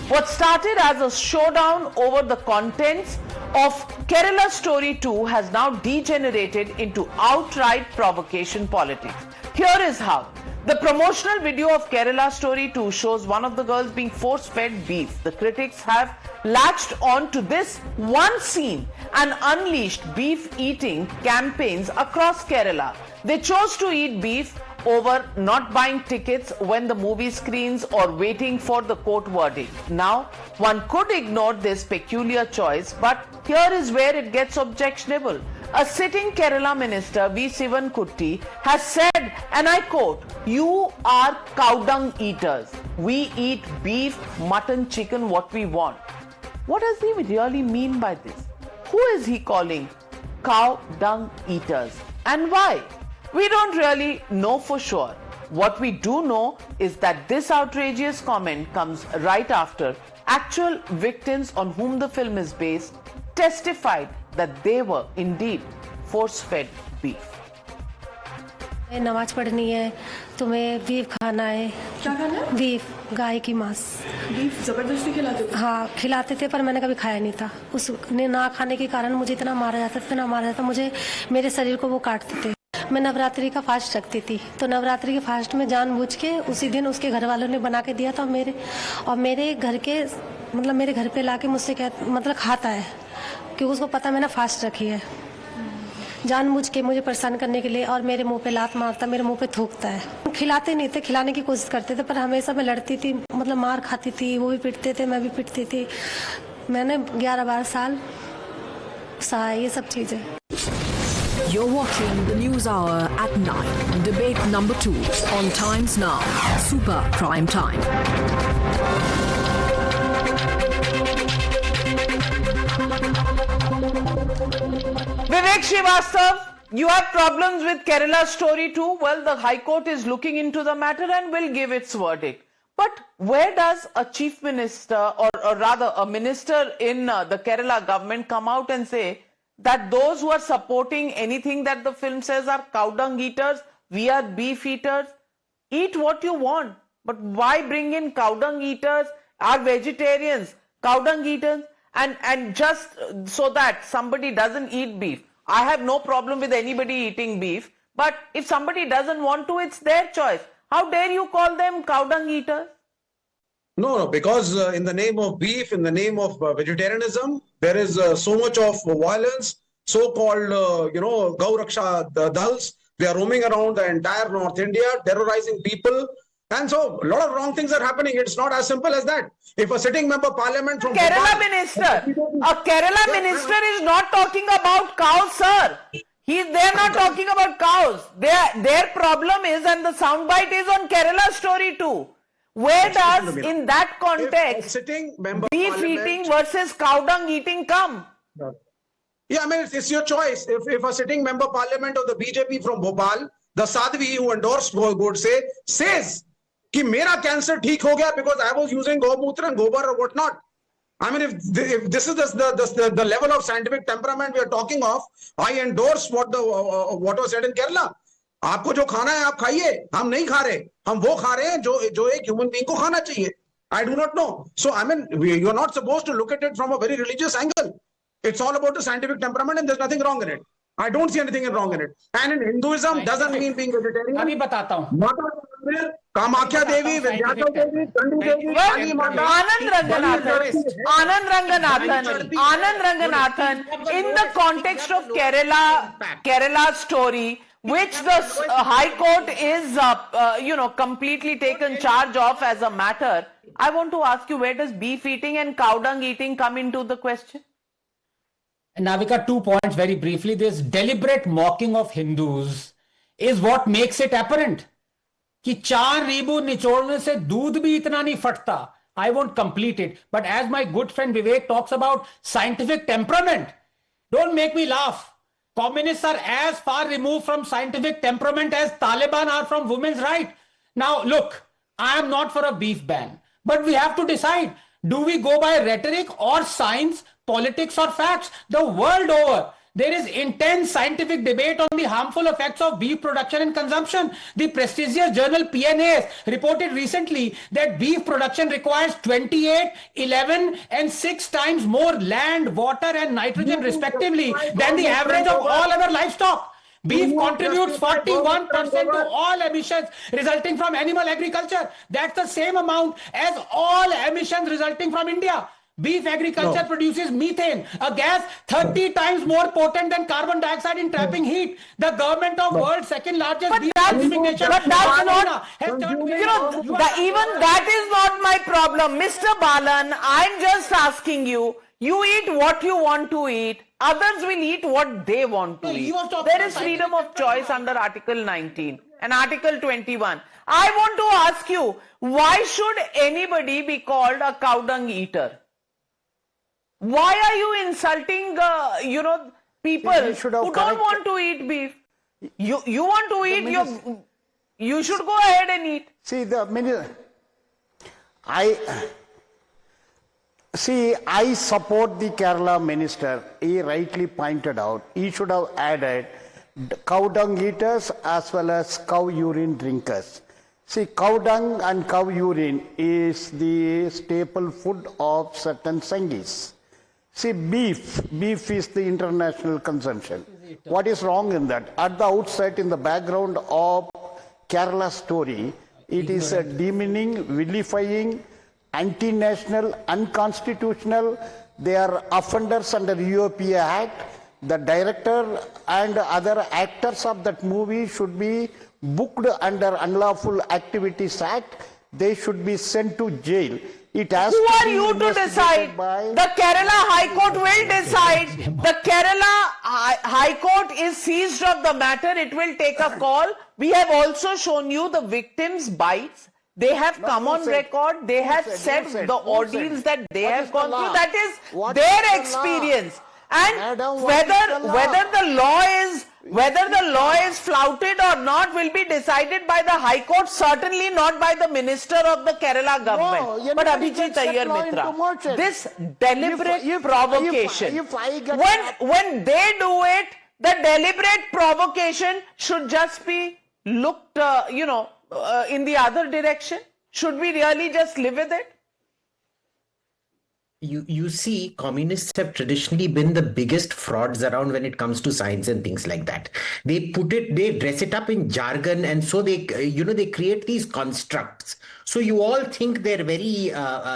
What started as a showdown over the contents of Kerala Story 2 has now degenerated into outright provocation politics. Here is how. The promotional video of Kerala Story 2 shows one of the girls being force-fed beef. The critics have latched on to this one scene and unleashed beef-eating campaigns across Kerala. They chose to eat beef over not buying tickets when the movie screens or waiting for the court verdict. Now, one could ignore this peculiar choice, but here is where it gets objectionable. A sitting Kerala minister, V. Sivankutty, has said, and I quote, "You are cow dung eaters. We eat beef, mutton, chicken, what we want." What does he really mean by this? Who is he calling cow dung eaters, and why? We don't really know for sure. What we do know is that this outrageous comment comes right after actual victims on whom the film is based testified that they were indeed force-fed beef. नमाज पढ़नी है, तुम्हें beef खाना है। क्या खाना है? Beef, गाय की मांस। बीफ जबरदस्ती खिलाते थे? हाँ, खिलाते थे, पर मैंने कभी खाया नहीं था। उसने ना खाने के कारण मुझे इतना मारा जाता, मुझे मेरे शरीर को वो काटते थे। मैं नवरात्रि का फास्ट रखती थी, तो नवरात्रि के फास्ट में जानबूझ के उसी दिन उसके घर वालों ने बना के दिया था, मेरे घर के मतलब मेरे घर पे लाके मुझसे खाता है, क्योंकि उसको पता मैंने फास्ट रखी है। जानबूझ के मुझे परेशान करने के लिए, और मेरे मुंह पे लात मारता, मेरे मुंह पे थूकता है। खिलाते नहीं थे, खिलाने की कोशिश करते थे, पर हमेशा मैं लड़ती थी, मतलब मार खाती थी। वो भी पिटते थे, मैं भी पिटती थी। मैंने 11-12 साल सहा ये सब चीजें। You're watching the Newshour at 9. Debate number 2 on Times Now. Super Prime Time. Vivek Srivastav, you have problems with Kerala Story 2? Well, the High Court is looking into the matter and will give its verdict. But where does a chief minister, or rather a minister in the Kerala government, come out and say that those who are supporting anything that the film says are cow dung eaters, we are beef eaters? Eat what you want, but why bring in cow dung eaters, are vegetarians, cow dung eaters, and just so that somebody doesn't eat beef? I have no problem with anybody eating beef, but if somebody doesn't want to, it's their choice. How dare you call them cow dung eaters? No, because in the name of beef, in the name of vegetarianism, there is so much of violence, so-called, Gau Raksha Dals. They are roaming around the entire North India, terrorizing people. And so a lot of wrong things are happening. It's not as simple as that. If a sitting member parliament from a Kerala minister is not talking about cows, sir. They're not talking about cows. Their problem is, and the soundbite is on Kerala Story 2. Where does, in that context, beef eating versus cow dung eating come? Yeah, I mean, it's your choice. If a sitting member parliament of the BJP from Bhopal, the Sadhvi who endorsed Godse, says कि मेरा cancer ठीक हो गया because I was using Gomutra and Gobar or whatnot. I mean, if this is the level of scientific temperament we are talking of, I endorse what was said in Kerala. आपको जो खाना है आप खाइए, हम नहीं खा रहे, हम वो खा रहे हैं जो एक ह्यूमन बीइंग को खाना चाहिए. I do not know. So I mean, you're not supposed to look at it from a very religious angle. It's all about the scientific temperament, and there's nothing wrong in it. I don't see anything wrong in it. And in Hinduism, doesn't mean being vegetarian. अभी बताता हूँ. कामाख्या देवी, विंध्याचल देवी, चंडी देवी, काली माता, Anand Ranganathan, in the context of Kerala Story, which the High Court is, completely taken charge of as a matter. I want to ask you, where does beef eating and cow dung eating come into the question? Navika, 2 points very briefly. This deliberate mocking of Hindus is what makes it apparent. कि 4 नींबू निचोड़ने से दूध भी इतना नहीं फटता. I won't complete it. But as my good friend Vivek talks about scientific temperament, don't make me laugh. Communists are as far removed from scientific temperament as Taliban are from women's rights. Now, look, I am not for a beef ban, but we have to decide, do we go by rhetoric or science, politics or facts? The world over, There is intense scientific debate on the harmful effects of beef production and consumption. The prestigious journal PNAS reported recently that beef production requires 28, 11 and 6 times more land, water and nitrogen respectively than the average of all other livestock. Beef contributes 41% to all emissions resulting from animal agriculture. That's the same amount as all emissions resulting from India. Beef agriculture produces methane, a gas 30 times more potent than carbon dioxide in trapping heat. The government of world's second largest beef consuming nation, but that's not, has turned even that is not my problem. Mr. Balan, I'm just asking you, you eat what you want to eat. Others will eat what they want to eat. There is freedom of choice under Article 19 and Article 21. I want to ask you, why should anybody be called a cow dung eater? Why are you insulting, people who don't want to eat beef? You want to eat, you should go ahead and eat. See, I support the Kerala minister. He rightly pointed out, he should have added cow dung eaters as well as cow urine drinkers. See, cow dung and cow urine is the staple food of certain Sanghis. See, beef is the international consumption. What is wrong in that? At the outset, in the background of Kerala story, it is a demeaning, vilifying, anti-national, unconstitutional. They are offenders under UAPA Act. The director and other actors of that movie should be booked under Unlawful Activities Act. They should be sent to jail. It has Who are you to decide? The Kerala High Court will decide. The Kerala High Court is seized of the matter. It will take a call. We have also shown you the victims' bites. They have come on record. They have said the ordeals that they have gone through. That is their experience. And whether the law is flouted or not will be decided by the High Court, certainly not by the Minister of the Kerala government. But Abhijit Iyer Mitra, this deliberate provocation, when they do it, the deliberate provocation should just be looked, in the other direction. Should we really just live with it? You see, communists have traditionally been the biggest frauds around when it comes to science and things like that. They dress it up in jargon, and so they create these constructs. So you all think they're very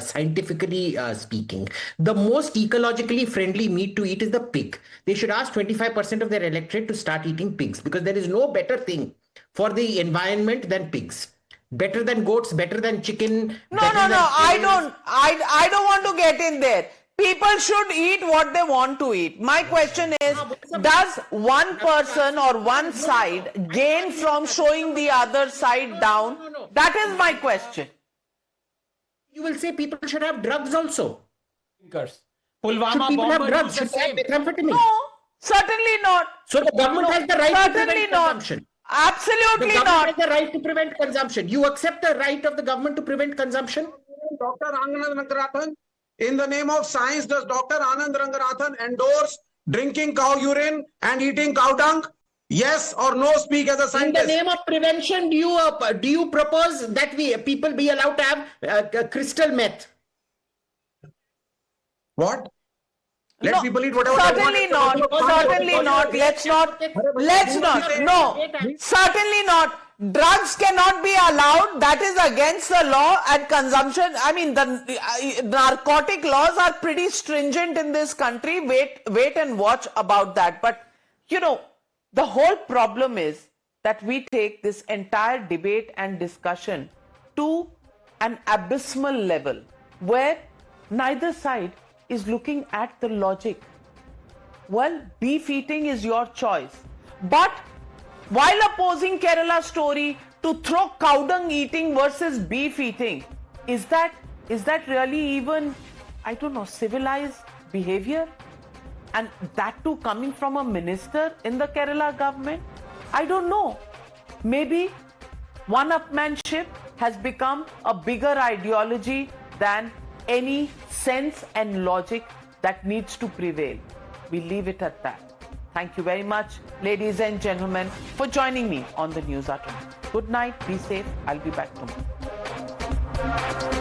scientifically speaking. The most ecologically friendly meat to eat is the pig. They should ask 25% of their electorate to start eating pigs, because there is no better thing for the environment than pigs. Better than goats, better than chicken. No. I don't want to get in there. People should eat what they want to eat. My question is, does one person or one side gain from showing the other side down? That is my question. You will say people should have drugs also. Pulwama should people have drugs? Should they have methamphetamine? No, certainly not. So the government has the right to prevent not. consumption. Absolutely the not. The government has the right to prevent consumption. You accept the right of the government to prevent consumption? Dr. Anand Rangarathan, in the name of science, does Dr. Anand Rangarathan endorse drinking cow urine and eating cow dung? Yes or no? Speak as a scientist. In the name of prevention, do you propose that people be allowed to have crystal meth? What? Let people eat whatever they want. Certainly not. Let's not. No. Certainly not. Drugs cannot be allowed. That is against the law, and consumption. I mean, the narcotic laws are pretty stringent in this country. Wait and watch about that. But, the whole problem is that we take this entire debate and discussion to an abysmal level where neither side is looking at the logic. Well, beef eating is your choice. But while opposing Kerala story to throw cow dung eating versus beef eating, is that really even, civilized behavior? And that too coming from a minister in the Kerala government? I don't know. Maybe one-upmanship has become a bigger ideology than any sense and logic that needs to prevail. We leave it at that. Thank you very much, ladies and gentlemen, for joining me on the Newshour tonight. Good night, be safe. I'll be back tomorrow.